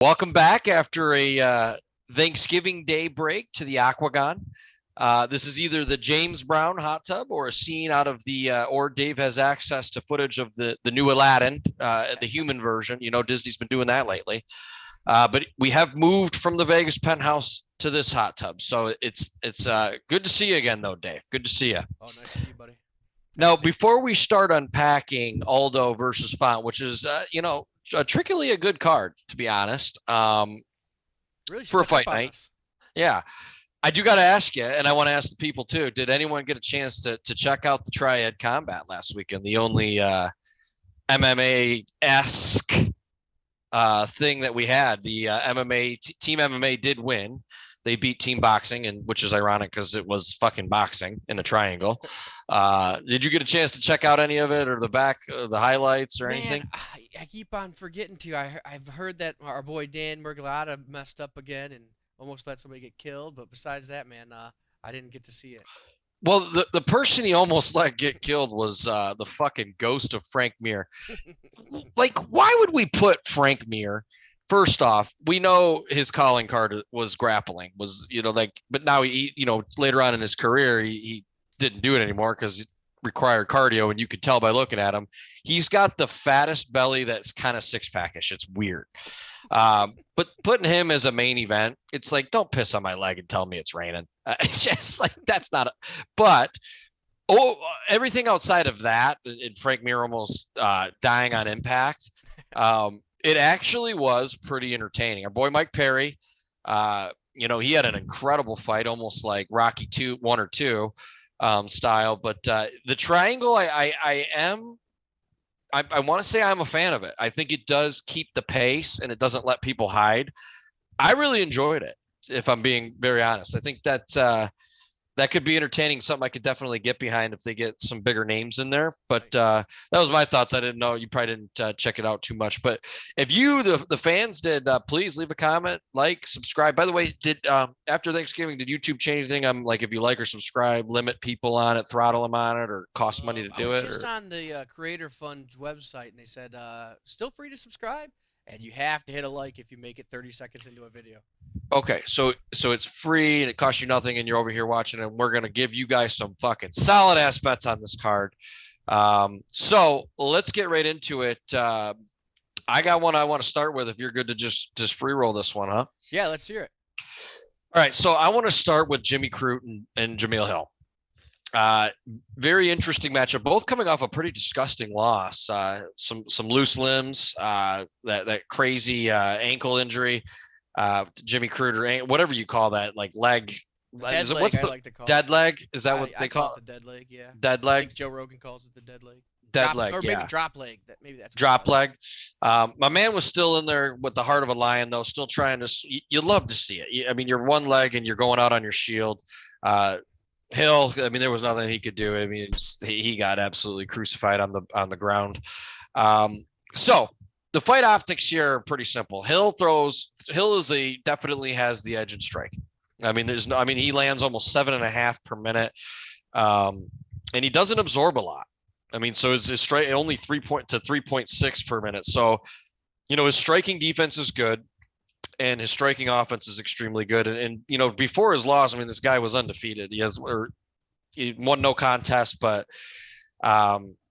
Welcome back after a Thanksgiving Day break to the Aquagon. This is either the James Brown hot tub or a scene out of or Dave has access to footage of the new Aladdin, the human version. You know, Disney's been doing that lately. But we have moved from the Vegas penthouse to this hot tub. So it's good to see you again, though, Dave. Good to see you. Oh, nice to see you, buddy. Now, before we start unpacking Aldo versus Font, which is, trickily a good card, to be honest, Really for a fight night. Us. Yeah. I do got to ask you, and I want to ask the people too, did anyone get a chance to check out the Triad Combat last weekend? The only MMA-esque thing that we had. The Team MMA did win. They beat Team Boxing, and which is ironic because it was fucking boxing in a triangle. Did you get a chance to check out any of it or the highlights or anything? I keep on forgetting to. I've heard that our boy Dan Merglata messed up again and almost let somebody get killed. But besides that, man, I didn't get to see it. Well, the person he almost let get killed was the fucking ghost of Frank Mir. Like, why would we put Frank Mir? First off, we know his calling card was grappling, but now he, later on in his career, he didn't do it anymore because it required cardio. And you could tell by looking at him, he's got the fattest belly that's kind of six-packish. It's weird. But putting him as a main event, it's like, don't piss on my leg and tell me it's raining. It's just like, that's not but everything outside of that, and Frank Mir almost dying on impact, it actually was pretty entertaining. Our boy Mike Perry, he had an incredible fight, almost like Rocky 1 or 2 style. But the triangle, I want to say I'm a fan of it. I think it does keep the pace and it doesn't let people hide. I really enjoyed it, if I'm being very honest. I think that could be entertaining, something I could definitely get behind if they get some bigger names in there. But that was my thoughts. I didn't know. You probably didn't check it out too much. But if you, the fans, did, please leave a comment, like, subscribe. By the way, after Thanksgiving, did YouTube change anything? I'm like, if you like or subscribe, limit people on it, throttle them on it, or cost money to do it? I was just on the Creator Fund's website, and they said, still free to subscribe, and you have to hit a like if you make it 30 seconds into a video. Okay, so it's free and it costs you nothing, and you're over here watching, and we're gonna give you guys some fucking solid ass bets on this card. So let's get right into it. I got one I want to start with. If you're good to just free roll this one, huh? Yeah, let's hear it. All right, so I want to start with Jimmy Crute and Jamahal Hill. Very interesting matchup. Both coming off a pretty disgusting loss. Some loose limbs. That crazy ankle injury. Jimmy Crute, or whatever you call that, like leg. What's the like to call dead it. Leg? Is that what they call it? The dead leg, yeah. Dead leg. I think Joe Rogan calls it the dead leg. Dead leg, or maybe drop leg. Maybe that's drop leg. My man was still in there with the heart of a lion, though, still trying to. You love to see it. I mean, you're one leg and you're going out on your shield. Hill, I mean, there was nothing he could do. I mean, he got absolutely crucified on the ground. So the fight optics here are pretty simple. Hill definitely has the edge in striking. I mean, he lands almost 7.5 per minute. And he doesn't absorb a lot. I mean, so his strike only 3.6 per minute. So, his striking defense is good and his striking offense is extremely good. And before his loss, I mean, this guy was undefeated. He won no contest, but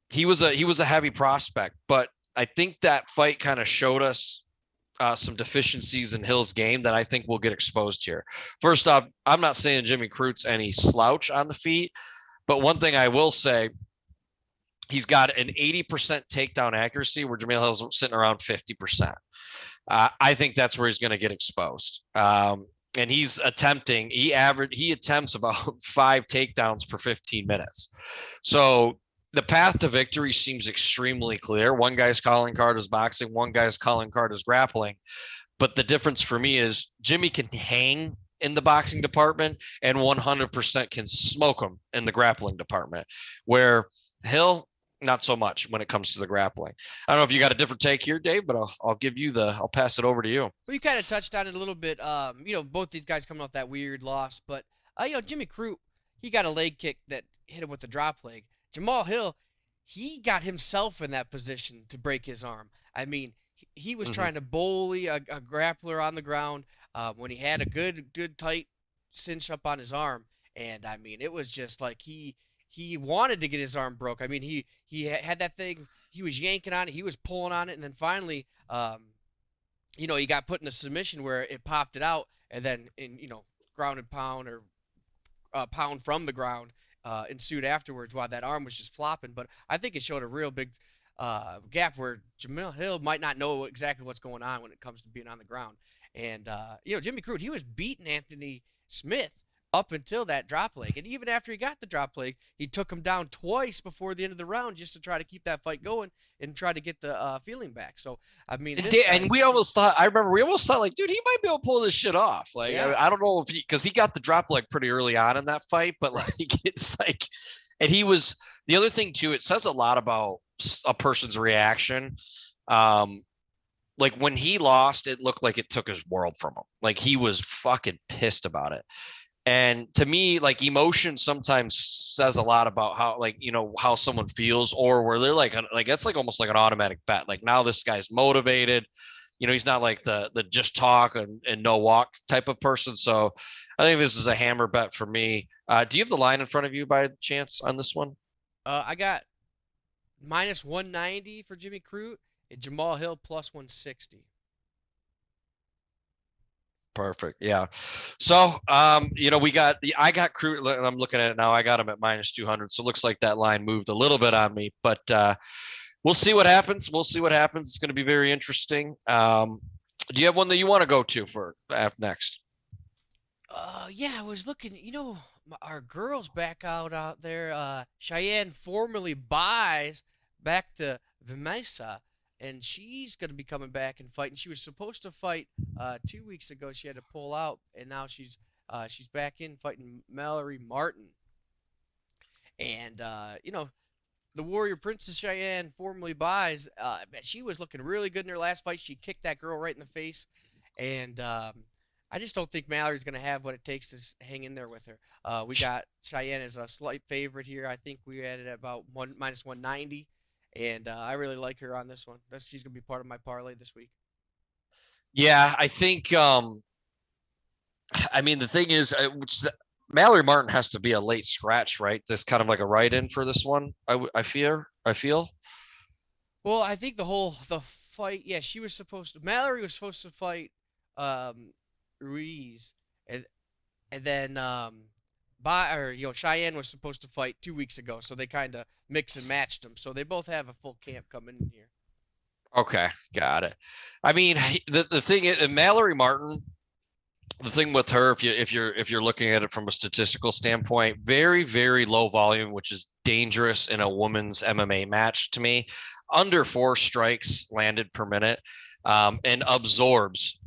he was a heavy prospect. But I think that fight kind of showed us some deficiencies in Hill's game that I think will get exposed here. First off, I'm not saying Jimmy Crute's any slouch on the feet, but one thing I will say, he's got an 80% takedown accuracy where Jamahal Hill's sitting around 50%. I think that's where he's going to get exposed. And he attempts about 5 takedowns per 15 minutes. So the path to victory seems extremely clear. One guy's calling card is boxing. One guy's calling card is grappling. But the difference for me is Jimmy can hang in the boxing department and 100% can smoke him in the grappling department, where Hill, not so much when it comes to the grappling. I don't know if you got a different take here, Dave, but I'll pass it over to you. Well, you kind of touched on it a little bit. Both these guys coming off that weird loss, but Jimmy Crute, he got a leg kick that hit him with a drop leg. Jamahal Hill, he got himself in that position to break his arm. I mean, he was Mhm. trying to bully a grappler on the ground when he had a good tight cinch up on his arm, and I mean it was just like he wanted to get his arm broke. I mean he had that thing. He was yanking on it. He was pulling on it, and then finally, he got put in a submission where it popped it out, and then ground and pound or pound from the ground ensued afterwards while that arm was just flopping. But I think it showed a real big gap where Jamahal might not know exactly what's going on when it comes to being on the ground. And, Jimmy Crute, he was beating Anthony Smith up until that drop leg. And even after he got the drop leg, he took him down twice before the end of the round just to try to keep that fight going and try to get the feeling back. So, I mean, And we almost thought, I remember we almost thought like, dude, he might be able to pull this shit off. Like, yeah. I don't know if because he got the drop leg pretty early on in that fight, but like, it's like, and he was, the other thing too, it says a lot about a person's reaction. Like when he lost, it looked like it took his world from him. Like he was fucking pissed about it. And to me, like emotion sometimes says a lot about how, like, how someone feels, or where they're like it's like almost like an automatic bet. Like now this guy's motivated, he's not like the just talk and no walk type of person. So I think this is a hammer bet for me. Do you have the line in front of you by chance on this one? I got minus 190 for Jimmy Crute and Jamahal plus 160. Perfect. Yeah. So, I got Crute, and I'm looking at it now. I got him at minus 200. So it looks like that line moved a little bit on me, but we'll see what happens. It's going to be very interesting. Do you have one that you want to go to for next? Yeah, I was looking, our girls back out there. Cheyenne formerly buys back to Vimesa, and she's going to be coming back and fighting. She was supposed to fight 2 weeks ago. She had to pull out, and now she's back in fighting Mallory Martin. And the Warrior Princess Cheyenne formerly buys. She was looking really good in her last fight. She kicked that girl right in the face, and I just don't think Mallory's going to have what it takes to hang in there with her. We got Cheyenne as a slight favorite here. I think we had it at about minus 190. And I really like her on this one. She's going to be part of my parlay this week. Yeah, I think. I mean, the thing is, Mallory Martin has to be a late scratch, right? This kind of like a write-in for this one. I feel. Well, I think the fight. Yeah, Mallory was supposed to fight Ruiz, and then Cheyenne was supposed to fight 2 weeks ago, so they kind of mix and matched them. So they both have a full camp coming in here. Okay, got it. I mean, the thing is, Mallory Martin, the thing with her, if you're looking at it from a statistical standpoint, very, very low volume, which is dangerous in a woman's MMA match to me. Under 4 strikes landed per minute. And absorbs,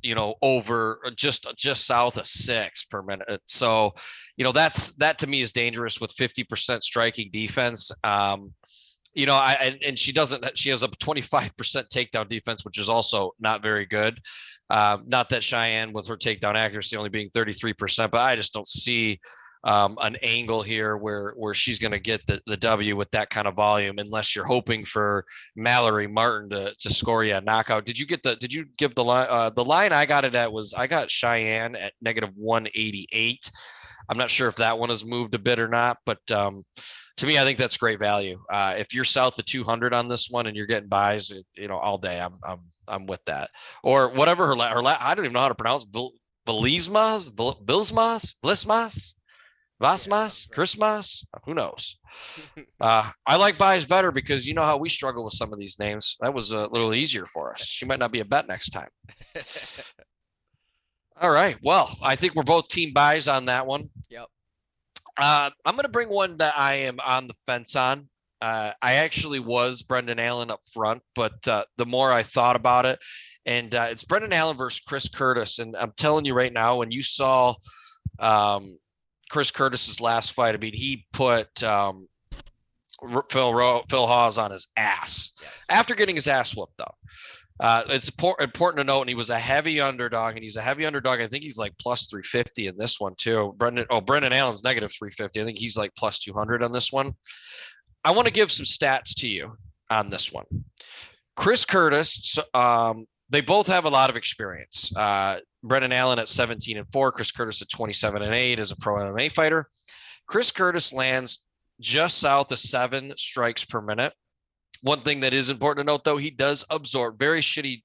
over just south of 6 per minute. So, that to me is dangerous with 50% striking defense. She has a 25% takedown defense, which is also not very good. Not that Cheyenne with her takedown accuracy only being 33%, but I just don't see an angle here where she's going to get the W with that kind of volume, unless you're hoping for Mallory Martin to score you a knockout. Did you give the line? The line I got it at I got Cheyenne at negative 188. I'm not sure if that one has moved a bit or not, but to me, I think that's great value. If you're south of 200 on this one and you're getting buys, all day, I'm with that. Or whatever her I don't even know how to pronounce Vlismas, Vlismas, Christmas, who knows? I like buys better because you know how we struggle with some of these names. That was a little easier for us. She might not be a bet next time. All right. Well, I think we're both team buys on that one. Yep. I'm going to bring one that I am on the fence on. I actually was Brendan Allen up front, but the more I thought about it, and it's Brendan Allen versus Chris Curtis. And I'm telling you right now, when you saw Chris Curtis's last fight, I mean, he put Phil Hawes on his ass after getting his ass whooped, though. It's important to note, and he was a heavy underdog, and he's a heavy underdog. I think he's like plus 350 in this one too. Brendan Allen's negative 350. I think he's like plus 200 on this one. I want to give some stats to you on this one. Chris Curtis, they both have a lot of experience. Brendan Allen at 17-4, Chris Curtis at 27-8 as a pro MMA fighter. Chris Curtis lands just south of 7 strikes per minute. One thing that is important to note, though, he does absorb very shitty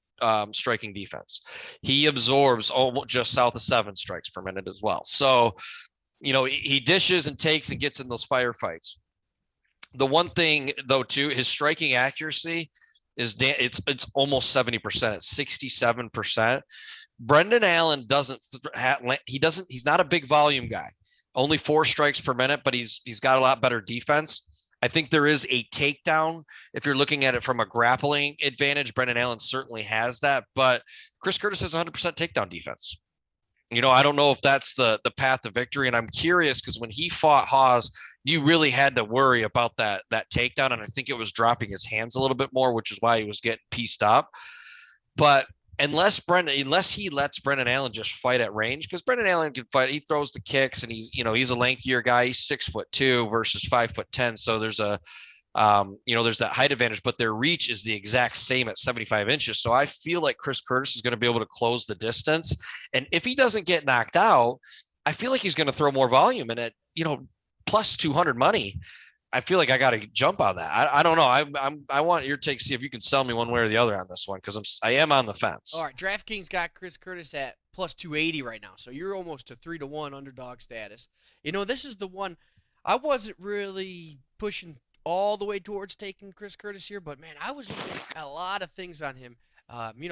striking defense. He absorbs almost just south of 7 strikes per minute as well. So, he dishes and takes and gets in those firefights. The one thing, though, too, his striking accuracy is it's almost 70%, it's 67%. Brendan Allen he's not a big volume guy. Only 4 strikes per minute, but he's got a lot better defense. I think there is a takedown. If you're looking at it from a grappling advantage, Brendan Allen certainly has that, but Chris Curtis has 100% takedown defense. I don't know if that's the path to victory. And I'm curious because when he fought Hawes, you really had to worry about that takedown. And I think it was dropping his hands a little bit more, which is why he was getting pieced up. But unless he lets Brendan Allen just fight at range, because Brendan Allen can fight, he throws the kicks and he's a lankier guy. He's 6'2" versus 5'10". So there's there's that height advantage, but their reach is the exact same at 75 inches. So I feel like Chris Curtis is going to be able to close the distance. And if he doesn't get knocked out, I feel like he's going to throw more volume. And at, plus 200 money, I feel like I got to jump on that. I don't know. I want your take. See if you can sell me one way or the other on this one, because I am on the fence. All right, DraftKings got Chris Curtis at plus 280 right now, so you're almost to 3-1 underdog status. This is the one I wasn't really pushing all the way towards taking Chris Curtis here, but man, I was looking at a lot of things on him.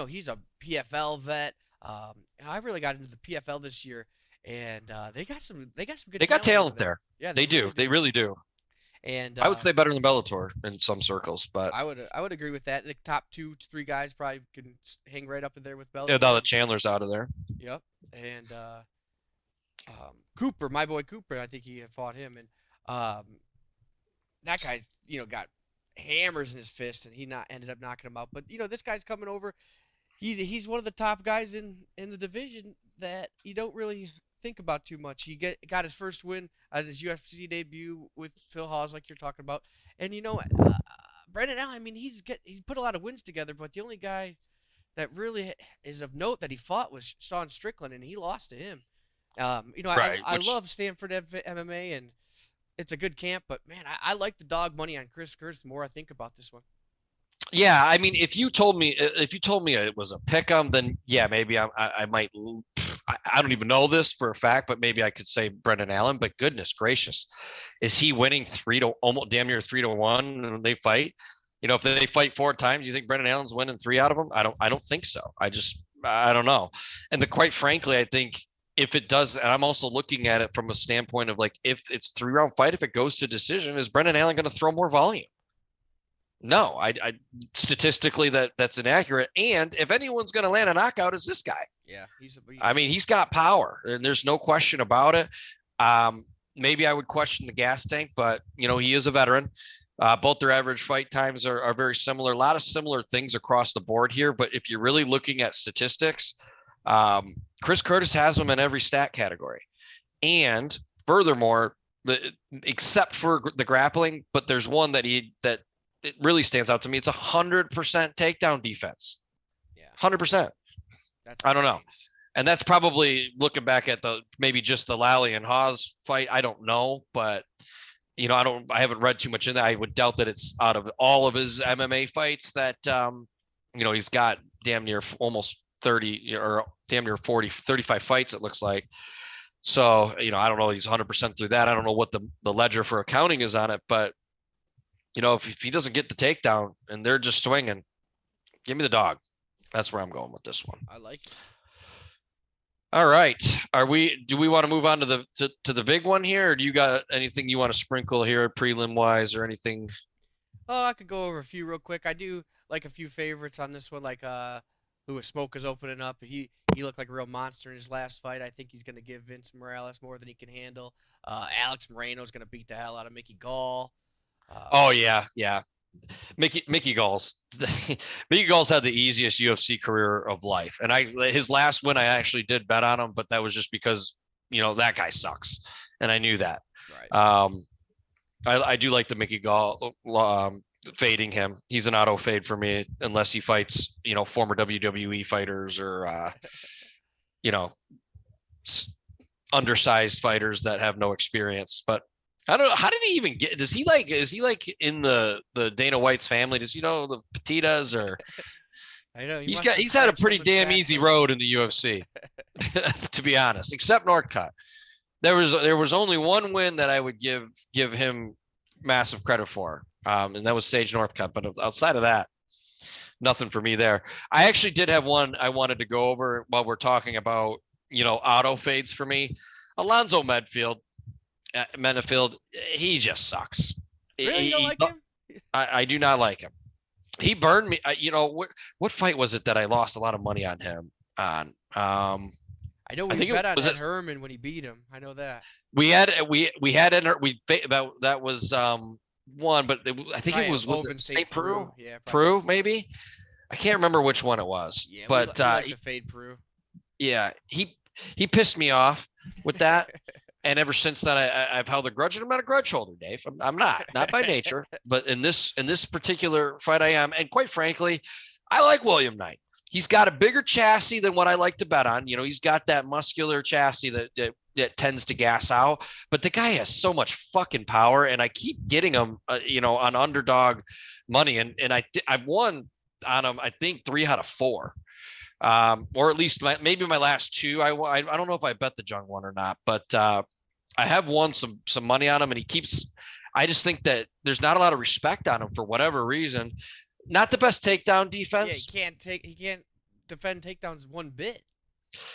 He's a PFL vet. I really got into the PFL this year, and they got some good. They got talent there. Yeah, they do. They really do. And I would say better than Bellator in some circles, but I would agree with that. The top 2-3 guys probably can hang right up in there with Bellator. Yeah, now that Chandler's out of there. Yep, and Cooper, my boy Cooper, I think he had fought him, and that guy, got hammers in his fists, and he ended up knocking him out. But this guy's coming over. He's one of the top guys in the division that you don't really think about too much. He got his first win at his UFC debut with Phil Hawes, like you're talking about. And Brendan Allen, I mean, he's put a lot of wins together, but the only guy that really is of note that he fought was Sean Strickland, and he lost to him. Right, I love Stanford MMA, and it's a good camp, but man, I like the dog money on Chris Curtis the more I think about this one. Yeah, I mean, if you told me it was a pick'em, then yeah, maybe I might. I don't even know this for a fact, but maybe I could say Brendan Allen. But goodness gracious, is he winning almost damn near 3-1 when they fight? If they fight 4 times, you think Brendan Allen's winning 3 out of them? I don't think so. I don't know. And quite frankly, I think if it does, and I'm also looking at it from a standpoint of like, if it's 3-round fight, if it goes to decision, is Brendan Allen going to throw more volume? No, I statistically that's inaccurate. And if anyone's going to land a knockout, is this guy. Yeah, he's got power, and there's no question about it. Maybe I would question the gas tank, but he is a veteran. Both their average fight times are very similar. A lot of similar things across the board here. But if you're really looking at statistics, Chris Curtis has them in every stat category. And furthermore, except for the grappling, but there's one that it really stands out to me. It's 100% takedown defense. Yeah. 100%. I don't know. And that's probably looking back at maybe just the Lally and Hawes fight. I don't know, but I haven't read too much in that. I would doubt that it's out of all of his MMA fights that, he's got damn near almost 30 or damn near 40, 35 fights. It looks like. So, I don't know. He's 100% through that. I don't know what the ledger for accounting is on it, but if he doesn't get the takedown and they're just swinging, give me the dog. That's where I'm going with this one. I like it. All right. Do we want to move on to the big one here? Or do you got anything you want to sprinkle here prelim wise or anything? Oh, I could go over a few real quick. I do like a few favorites on this one, like Louis Smoke is opening up. He looked like a real monster in his last fight. I think he's going to give Vince Morales more than he can handle. Alex Moreno is going to beat the hell out of Mickey Gall. Oh yeah. Mickey Gall's had the easiest UFC career of life, and his last win I actually did bet on him, but that was just because that guy sucks, and I knew that. Right. I do like the Mickey Gall fading him. He's an auto fade for me unless he fights, former WWE fighters or, undersized fighters that have no experience. But I don't know. How did he even get? Is he like in the Dana White's family? Does he know the Petitas or? I know He's had a pretty damn easy road in the UFC, to be honest. Except Northcutt, there was only one win that I would give him massive credit for, and that was Sage Northcutt. But outside of that, nothing for me there. I actually did have one I wanted to go over while we're talking about auto fades for me. Alonzo Menifield, he just sucks. Really, you don't like him? I do not like him. He burned me. What fight was it that I lost a lot of money on him on? I know we bet on Ed Herman when he beat him. I know that. We had that was one, but I think it was it St. Peru? Yeah, Peru maybe. I can't remember which one it was. Yeah, but we like to fade Peru. Yeah, he pissed me off with that. And ever since then, I've held a grudge, and I'm not a grudge holder, Dave. I'm not by nature, but in this particular fight, I am. And quite frankly, I like William Knight. He's got a bigger chassis than what I like to bet on. He's got that muscular chassis that tends to gas out. But the guy has so much fucking power, and I keep getting him, on underdog money, and I've won on him. I think 3 out of 4. Or at least maybe my last 2. I don't know if I bet the Jung one or not, but I have won some money on him, and I just think that there's not a lot of respect on him for whatever reason. Not the best takedown defense. Yeah, he can't defend takedowns one bit.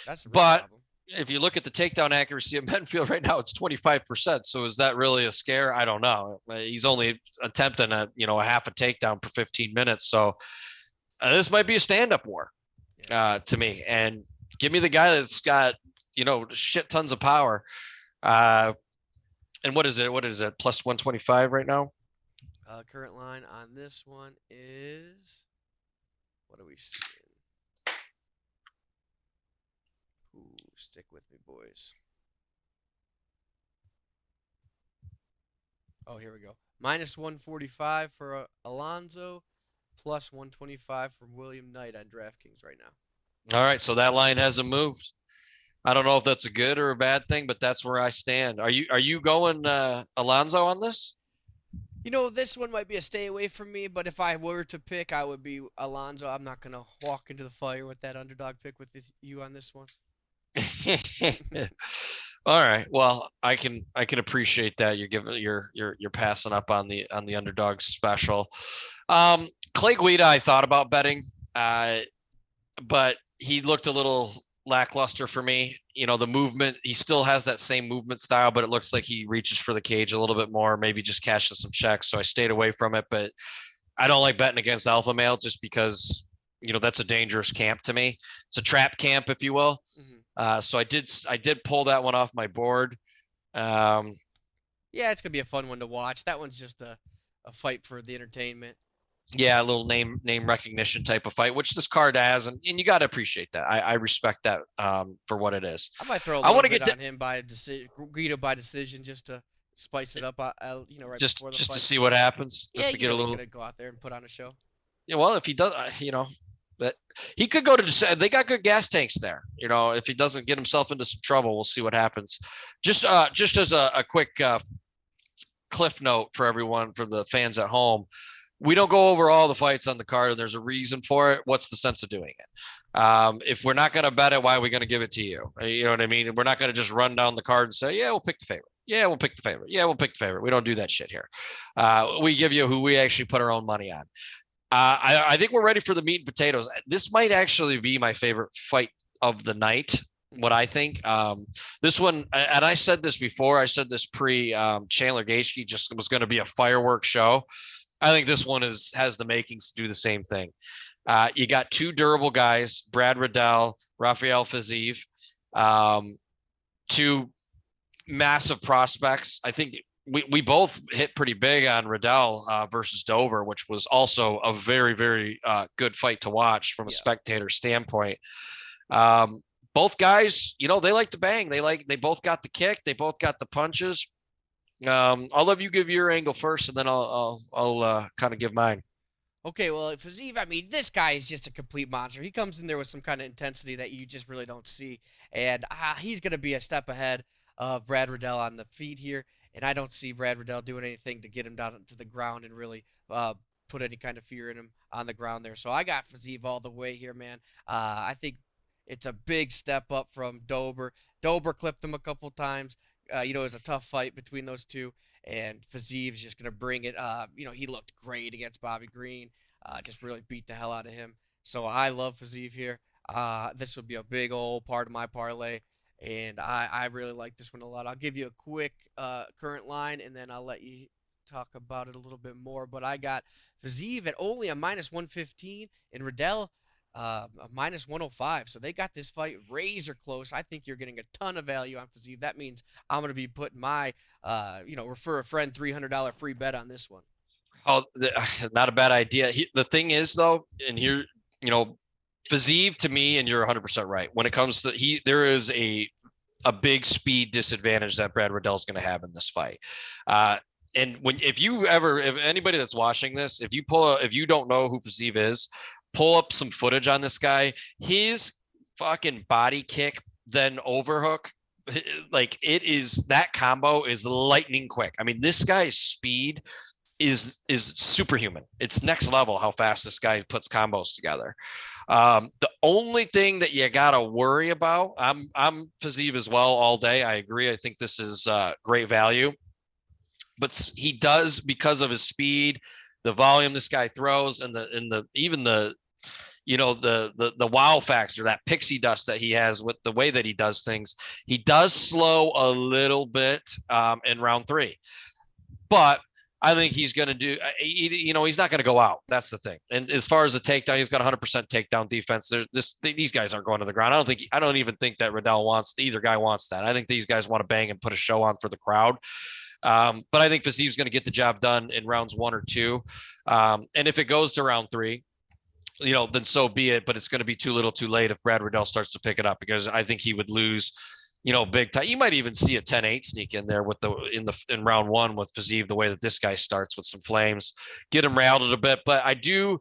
That's the real problem. If you look at the takedown accuracy of Menifield right now, it's 25%. So is that really a scare? I don't know. He's only attempting a half a takedown per 15 minutes. So this might be a stand-up war. To me, and give me the guy that's got shit tons of power. And what is it? Plus 125 right now? Current line on this one is, what are we seeing? Ooh, stick with me, boys. Oh, here we go. Minus 145 for Alonzo. Plus 125 from William Knight on DraftKings right now. All right, so that line hasn't moved. I don't know if that's a good or a bad thing, but that's where I stand. Are you going Alonzo on this? This one might be a stay away from me, but if I were to pick, I would be Alonzo. I'm not going to walk into the fire with that underdog pick with you on this one. All right. Well, I can appreciate that. You're passing up on the underdog special. Clay Guida, I thought about betting, but he looked a little lackluster for me. The movement, he still has that same movement style, but it looks like he reaches for the cage a little bit more, maybe just cashes some checks. So I stayed away from it, but I don't like betting against alpha male just because, that's a dangerous camp to me. It's a trap camp, if you will. Mm-hmm. So I did pull that one off my board. Yeah, it's going to be a fun one to watch. That one's just a fight for the entertainment. Yeah, a little name recognition type of fight, which this card has, and you got to appreciate that. I respect that for what it is. I might throw a little bit on him by decision, Guida by decision, just to spice it up. Right before the fight. Just to see what happens. Just to get a little. He's gonna go out there and put on a show. Yeah, well, if he does, but he could go to. They got good gas tanks there. If he doesn't get himself into some trouble, we'll see what happens. Just as a quick cliff note for everyone, for the fans at home. We don't go over all the fights on the card, and there's a reason for it. What's the sense of doing it? If we're not going to bet it, why are we going to give it to you? You know what I mean? We're not going to just run down the card and say, yeah, we'll pick the favorite. Yeah, we'll pick the favorite. Yeah, we'll pick the favorite. We don't do that shit here. We give you who we actually put our own money on. I think we're ready for the meat and potatoes. This might actually be my favorite fight of the night. What I think, this one, and I said this before, I said this pre Chandler Gaethje just was going to be a fireworks show. I think this one has the makings to do the same thing. You got 2 durable guys, Brad Riddell, Rafael Fiziev, 2 massive prospects. I think we both hit pretty big on Riddell versus Dover, which was also a very, very good fight to watch from a spectator standpoint. Both guys, they like to bang. They both got the kick. They both got the punches. I'll let you give your angle first, and then I'll kind of give mine. Okay, well, Fiziev, I mean, this guy is just a complete monster. He comes in there with some kind of intensity that you just really don't see. And he's going to be a step ahead of Brad Riddell on the feet here. And I don't see Brad Riddell doing anything to get him down to the ground and really put any kind of fear in him on the ground there. So I got Fiziev all the way here, man. I think it's a big step up from Dober. Dober clipped him a couple times. It was a tough fight between those two. And Fiziev's just going to bring it. He looked great against Bobby Green. Just really beat the hell out of him. So I love Fiziev here. This would be a big old part of my parlay. And I really like this one a lot. I'll give you a quick current line, and then I'll let you talk about it a little bit more. But I got Fiziev at only a -115 and Riddell a -105. So they got this fight razor close. I think you're getting a ton of value on Fiziev. That means I'm going to be putting my, refer a friend $300 free bet on this one. Oh, not a bad idea. The thing is, though, and here, Fiziev to me, and you're 100% right. When it comes to there is a big speed disadvantage that Brad Riddell is going to have in this fight. And if anybody that's watching this, if you don't know who Fiziev is, pull up some footage on this guy. His fucking body kick, then overhook, like that combo is lightning quick. I mean, this guy's speed is superhuman. It's next level how fast this guy puts combos together. The only thing that you gotta worry about, I'm Fiziev as well all day. I agree. I think this is great value, but he does, because of his speed, the volume this guy throws, and the wow factor, that pixie dust that he has with the way that he does things. He does slow a little bit in round 3, but I think he's going to do, he's not going to go out. That's the thing. And as far as the takedown, he's got 100% takedown defense. These guys aren't going to the ground. I don't even think that Riddell either guy wants that. I think these guys want to bang and put a show on for the crowd. But I think Fiziev's going to get the job done in rounds 1 or 2. And if it goes to round 3, then so be it. But it's going to be too little too late if Brad Riddell starts to pick it up, because I think he would lose, big time. You might even see a 10-8 sneak in there in round 1 with Fiziev, the way that this guy starts with some flames, get him rattled a bit. But I do,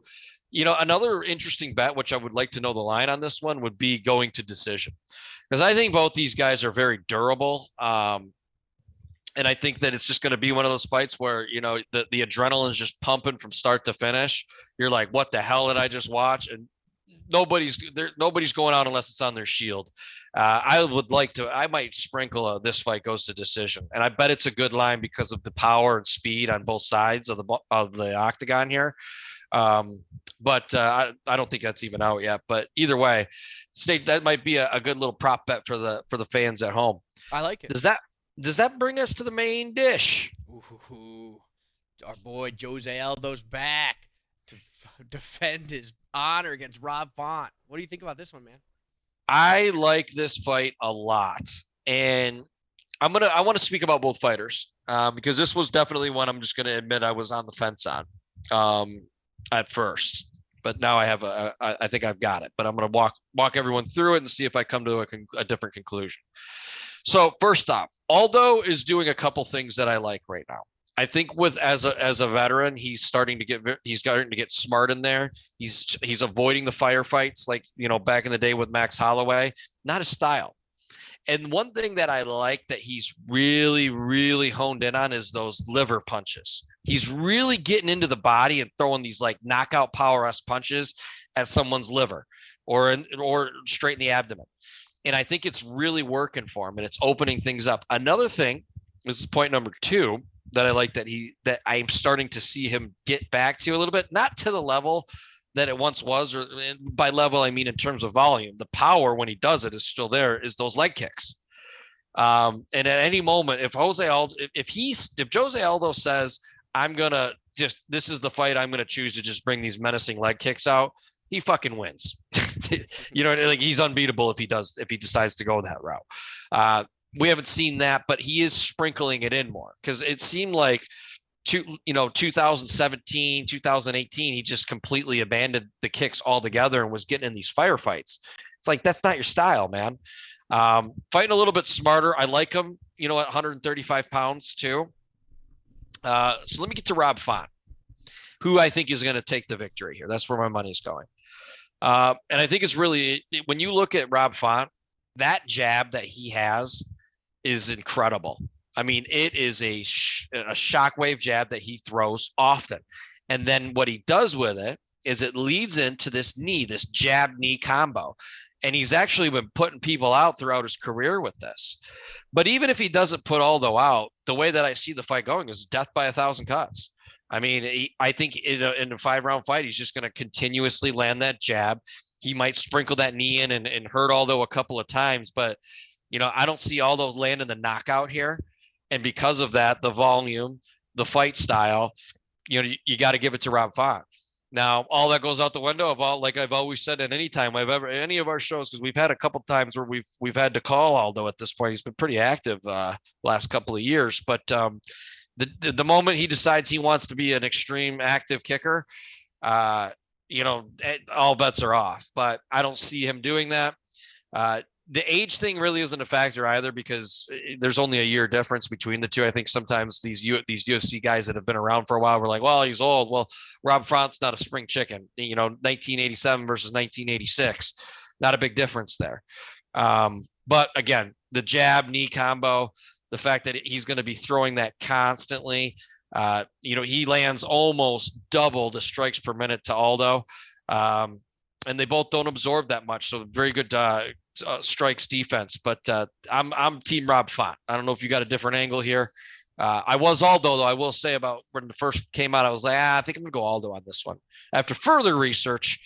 another interesting bet, which I would like to know the line on this one, would be going to decision, because I think both these guys are very durable. And I think that it's just going to be one of those fights where, the adrenaline is just pumping from start to finish. You're like, what the hell did I just watch? And nobody's going out unless it's on their shield. I might sprinkle this fight goes to decision. And I bet it's a good line because of the power and speed on both sides of the octagon here. But I don't think that's even out yet. But either way, that might be a good little prop bet for the fans at home. I like it. Does that bring us to the main dish? Ooh, our boy Jose Aldo's back to defend his honor against Rob Font. What do you think about this one, man? I like this fight a lot, and I want to speak about both fighters because this was definitely one I'm just going to admit I was on the fence on at first, but now I think I've got it. But I'm going to walk everyone through it and see if I come to a different conclusion. So first off, Aldo is doing a couple things that I like right now. I think as a veteran, he's starting to get smart in there. He's avoiding the firefights like, back in the day with Max Holloway, not his style. And one thing that I like that he's really, really honed in on is those liver punches. He's really getting into the body and throwing these like knockout power-esque punches at someone's liver or straight in the abdomen. And I think it's really working for him, and it's opening things up. Another thing, this is point number 2, that I like that I'm starting to see him get back to a little bit, not to the level that it once was, or by level, I mean in terms of volume. The power when he does it is still there, is those leg kicks. And at any moment, if Jose Aldo says, this is the fight I'm going to choose to just bring these menacing leg kicks out, he fucking wins. He's unbeatable if he decides to go that route. We haven't seen that, but he is sprinkling it in more, because it seemed like 2017, 2018, he just completely abandoned the kicks altogether and was getting in these firefights. It's like, that's not your style, man. Fighting a little bit smarter. I like him, at 135 pounds too. So let me get to Rob Font, who I think is going to take the victory here. That's where my money is going. And I think it's really, when you look at Rob Font, that jab that he has is incredible. I mean, it is a shockwave jab that he throws often. And then what he does with it is it leads into this knee, this jab knee combo. And he's actually been putting people out throughout his career with this. But even if he doesn't put Aldo out, the way that I see the fight going is death by 1,000 cuts. I mean, I think in a 5-round fight, he's just going to continuously land that jab. He might sprinkle that knee in and hurt Aldo a couple of times, but I don't see Aldo landing the knockout here. And because of that, the volume, the fight style, you got to give it to Rob Font. Now, all that goes out the window like I've always said at any time any of our shows, because we've had a couple of times where we've had to call Aldo at this point. He's been pretty active last couple of years, but the moment he decides he wants to be an extreme active kicker, all bets are off. But I don't see him doing that. The age thing really isn't a factor either, because there's only a year difference between the two. I think sometimes these UFC guys that have been around for a while were like, well, he's old. Well, Rob Font's not a spring chicken. 1987 versus 1986, not a big difference there. But again, the jab knee combo, the fact that he's going to be throwing that constantly, he lands almost double the strikes per minute to Aldo. And they both don't absorb that much. So very good strikes defense, but I'm team Rob Font. I don't know if you got a different angle here. I was Aldo, though. I will say, about when the first came out, I was like, I think I'm gonna go Aldo on this one. After further research,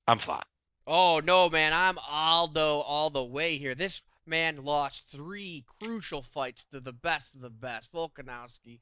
I'm Font. Oh no, man, I'm Aldo all the way here. This man lost 3 crucial fights to the best of the best: Volkanovski,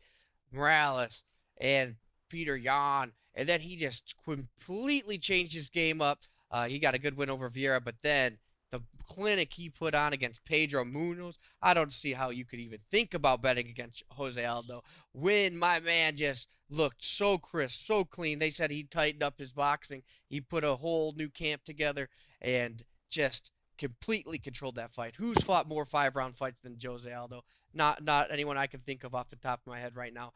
Morales, and Peter Yan. And then he just completely changed his game up. He got a good win over Vieira, but then the clinic he put on against Pedro Munoz, I don't see how you could even think about betting against Jose Aldo when my man just looked so crisp, so clean. They said he tightened up his boxing. He put a whole new camp together and just completely controlled that fight. Who's fought more 5-round fights than Jose Aldo? Not anyone I can think of off the top of my head right now.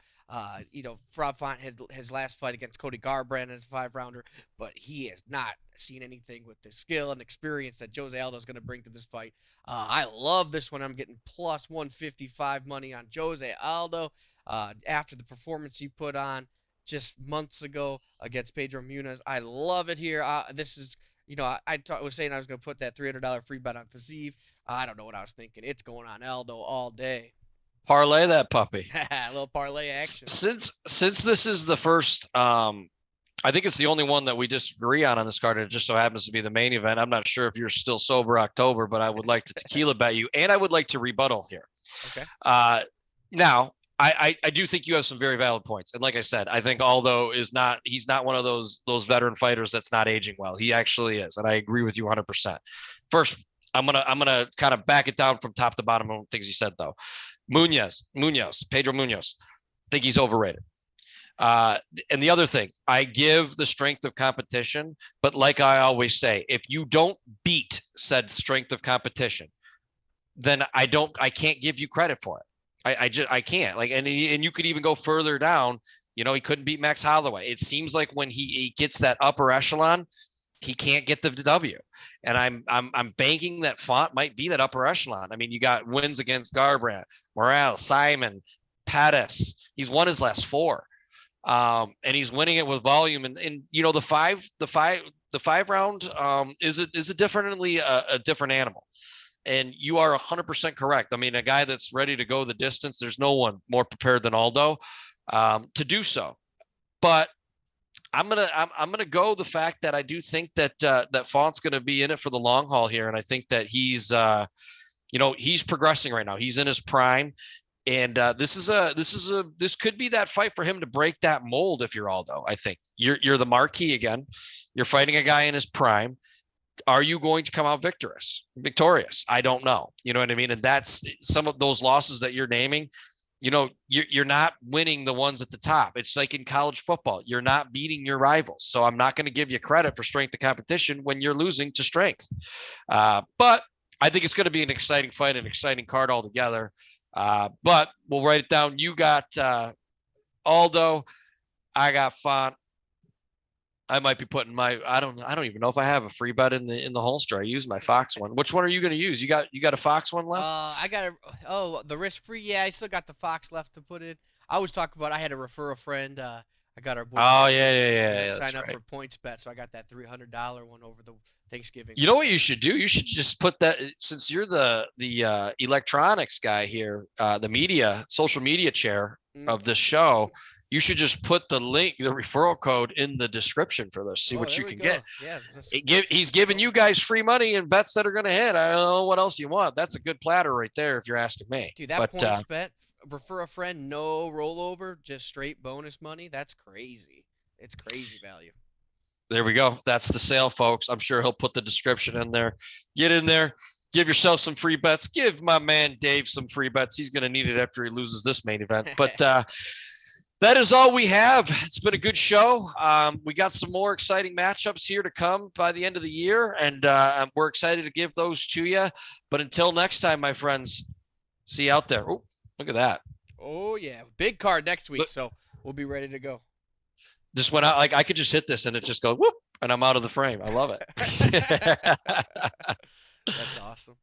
Rob Font had his last fight against Cody Garbrandt as a 5-rounder, but he has not seen anything with the skill and experience that Jose Aldo is going to bring to this fight. I love this one. I'm getting plus 155 money on Jose Aldo after the performance he put on just months ago against Pedro Munoz. I love it here. This is, I was saying I was going to put that $300 free bet on Fiziev. I don't know what I was thinking. It's going on Aldo all day. Parlay that puppy. A little parlay action. Since this is the first, I think it's the only one that we disagree on this card, and it just so happens to be the main event. I'm not sure if you're still sober October, but I would like to tequila bet you, and I would like to rebuttal here. Okay. Now, I do think you have some very valid points, and like I said, I think Aldo he's not one of those veteran fighters that's not aging well. He actually is, and I agree with you 100%. First, I'm gonna kind of back it down from top to bottom on things you said though. Pedro Munoz, I think he's overrated. And the other thing, I give the strength of competition, but like I always say, if you don't beat said strength of competition, then I can't give you credit for it. I can't. And you could even go further down. He couldn't beat Max Holloway. It seems like when he gets that upper echelon, he can't get the W. And I'm banking that Font might be that upper echelon. I mean, you got wins against Garbrandt, Morales, Simon, Pettis. He's won his last 4. And he's winning it with volume. And the 5 round is definitely a different animal. And you are 100% correct. I mean, a guy that's ready to go the distance, there's no one more prepared than Aldo to do so. But I'm gonna go the fact that I do think that that Font's gonna be in it for the long haul here, and I think that he's he's progressing right now. He's in his prime, and this could be that fight for him to break that mold. If you're Aldo, I think you're the marquee again. You're fighting a guy in his prime. Are you going to come out victorious? I don't know. You know what I mean? And that's some of those losses that you're naming. You're not winning the ones at the top. It's like in college football. You're not beating your rivals. So I'm not going to give you credit for strength of competition when you're losing to strength. But I think it's going to be an exciting fight, an exciting card altogether. But we'll write it down. You got Aldo. I got Font. I might be putting my. I don't even know if I have a free bet in the holster. I use my Fox one. Which one are you going to use? You got a Fox one left? I got the risk free. Yeah, I still got the Fox left to put in. I was talking about I had to refer a friend. I got our boy. Oh yeah. Sign up for points bet, so I got that $300 one over the Thanksgiving. You know what you should do? You should just put that, since you're the electronics guy here, the media, social media chair of this show. You should just put the link, the referral code in the description for this. See what you can get. Yeah, he's giving you guys free money and bets that are going to hit. I don't know what else you want. That's a good platter right there, if you're asking me. Dude, that points bet, refer a friend, no rollover, just straight bonus money. That's crazy. It's crazy value. There we go. That's the sale, folks. I'm sure he'll put the description in there. Get in there. Give yourself some free bets. Give my man Dave some free bets. He's going to need it after he loses this main event. But that is all we have. It's been a good show. We got some more exciting matchups here to come by the end of the year, and we're excited to give those to you. But until next time, my friends, see you out there. Oh, look at that. Oh, yeah. Big card next week, so we'll be ready to go. This went out. Like, I could just hit this, and it just goes, whoop, and I'm out of the frame. I love it. That's awesome.